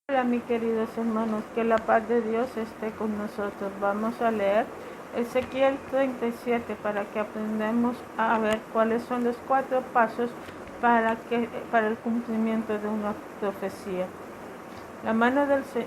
Hola mis queridos hermanos, que la paz de Dios esté con nosotros. Vamos a leer Ezequiel 37 para que aprendamos a ver cuáles son los 4 pasos para el cumplimiento de una profecía.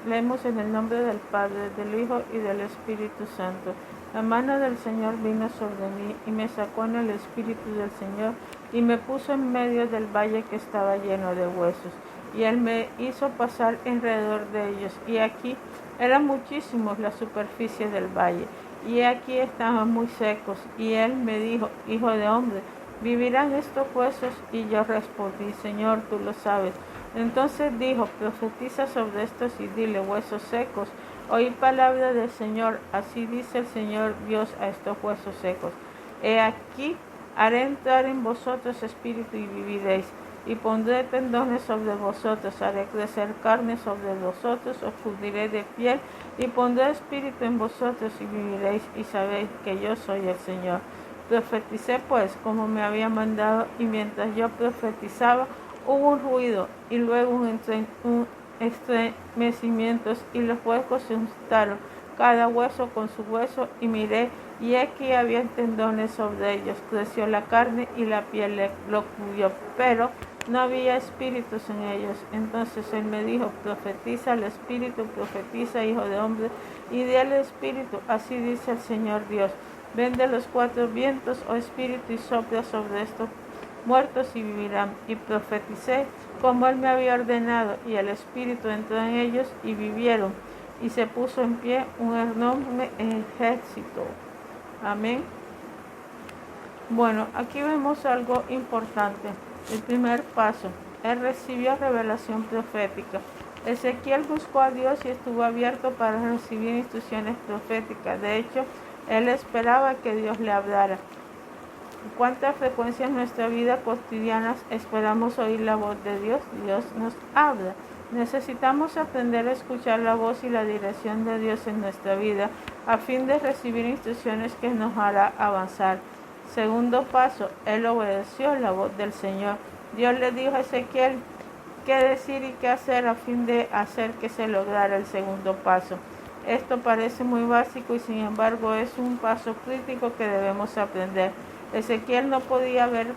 Leemos en el nombre del Padre, del Hijo y del Espíritu Santo. La mano del Señor vino sobre mí y me sacó en el Espíritu del Señor y me puso en medio del valle que estaba lleno de huesos. Y él me hizo pasar alrededor de ellos. Y aquí eran muchísimos la superficie del valle. Y aquí estaban muy secos. Y él me dijo: Hijo de hombre, ¿vivirán estos huesos? Y yo respondí: Señor, tú lo sabes. Entonces dijo: profetiza sobre estos y dile: huesos secos, oí palabra del Señor. Así dice el Señor Dios a estos huesos secos: he aquí, haré entrar en vosotros espíritu y viviréis. Y pondré tendones sobre vosotros, haré crecer carne sobre vosotros, os cubriré de piel, y pondré espíritu en vosotros y viviréis, y sabéis que yo soy el Señor. Profeticé pues como me había mandado, y mientras yo profetizaba, hubo un ruido, y luego un estremecimiento, y los huesos se juntaron, cada hueso con su hueso, y miré, y aquí había tendones sobre ellos. Creció la carne y la piel lo cubrió, pero no había espíritus en ellos. Entonces él me dijo: profetiza al espíritu, profetiza, hijo de hombre, y di al espíritu: así dice el Señor Dios, ven de los 4 vientos, oh espíritu, y sopla sobre estos muertos y vivirán. Y profeticé como él me había ordenado, y el espíritu entró en ellos y vivieron, y se puso en pie un enorme ejército. Amén. Bueno, aquí vemos algo importante. El primer paso: él recibió revelación profética. Ezequiel buscó a Dios y estuvo abierto para recibir instrucciones proféticas. De hecho, él esperaba que Dios le hablara. ¿Cuánta frecuencia en nuestra vida cotidiana esperamos oír la voz de Dios? Dios nos habla. Necesitamos aprender a escuchar la voz y la dirección de Dios en nuestra vida a fin de recibir instrucciones que nos hará avanzar. Segundo paso: él obedeció la voz del Señor. Dios le dijo a Ezequiel qué decir y qué hacer a fin de hacer que se lograra el segundo paso. Esto parece muy básico y sin embargo es un paso crítico que debemos aprender. Ezequiel no podía haber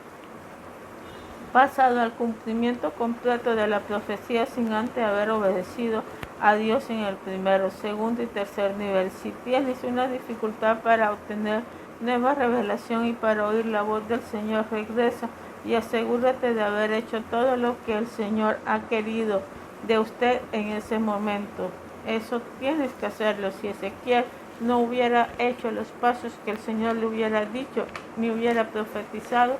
pasado al cumplimiento completo de la profecía sin antes haber obedecido a Dios en el primero, segundo y tercer nivel. Si tienes una dificultad para obtener nueva revelación y para oír la voz del Señor, regresa y asegúrate de haber hecho todo lo que el Señor ha querido de usted en ese momento. Eso tienes que hacerlo. Si Ezequiel no hubiera hecho los pasos que el Señor le hubiera dicho, ni hubiera profetizado,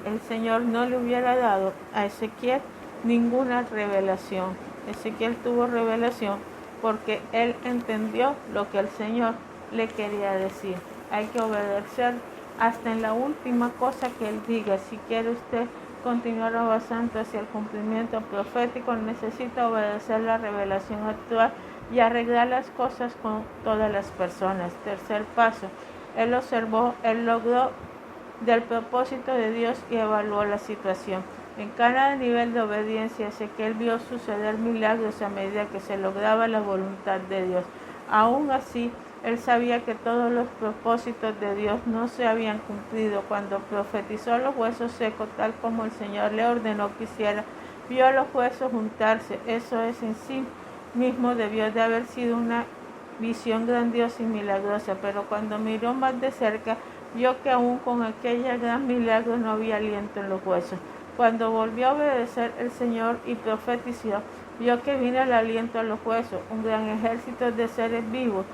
el Señor no le hubiera dado a Ezequiel ninguna revelación. Ezequiel tuvo revelación porque él entendió lo que el Señor le quería decir. Hay que obedecer hasta en la última cosa que él diga. Si quiere usted continuar avanzando hacia el cumplimiento profético, necesita obedecer la revelación actual y arreglar las cosas con todas las personas. Tercer paso: él observó el logro del propósito de Dios y evaluó la situación. En cada nivel de obediencia, Ezequiel vio suceder milagros a medida que se lograba la voluntad de Dios. Aún así, él sabía que todos los propósitos de Dios no se habían cumplido. Cuando profetizó los huesos secos, tal como el Señor le ordenó que hiciera, vio los huesos juntarse. Eso es en sí mismo debió de haber sido una visión grandiosa y milagrosa, pero cuando miró más de cerca, vio que aún con aquella gran milagro no había aliento en los huesos. Cuando volvió a obedecer el Señor y profetizó, vio que vino el aliento a los huesos. Un gran ejército de seres vivos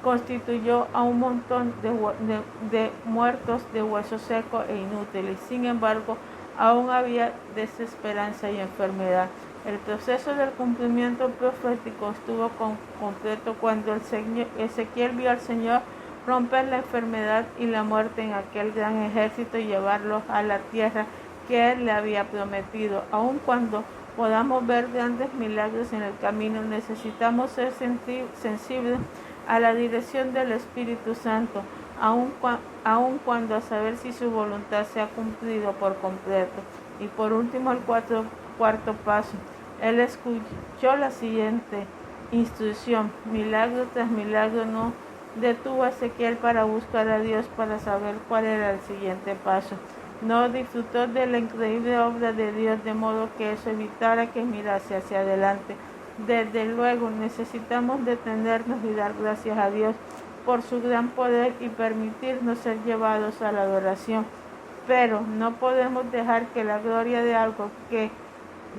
constituyó a un montón de muertos, de huesos secos e inútiles. Sin embargo, aún había desesperanza y enfermedad. El proceso del cumplimiento profético estuvo completo cuando Ezequiel vio al Señor romper la enfermedad y la muerte en aquel gran ejército y llevarlos a la tierra que Él le había prometido. Aun cuando podamos ver grandes milagros en el camino, necesitamos ser sensibles a la dirección del Espíritu Santo, aun cuando a saber si su voluntad se ha cumplido por completo. Y por último, el cuarto paso: Él escuchó la siguiente instrucción. Milagro tras milagro no detuvo a Ezequiel para buscar a Dios para saber cuál era el siguiente paso. No disfrutó de la increíble obra de Dios, de modo que eso evitara que mirase hacia adelante. Desde luego necesitamos detenernos y dar gracias a Dios por su gran poder y permitirnos ser llevados a la adoración. Pero no podemos dejar que la gloria de algo que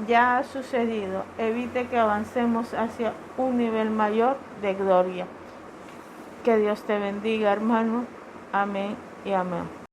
ya ha sucedido evite que avancemos hacia un nivel mayor de gloria. Que Dios te bendiga, hermano. Amén y amén.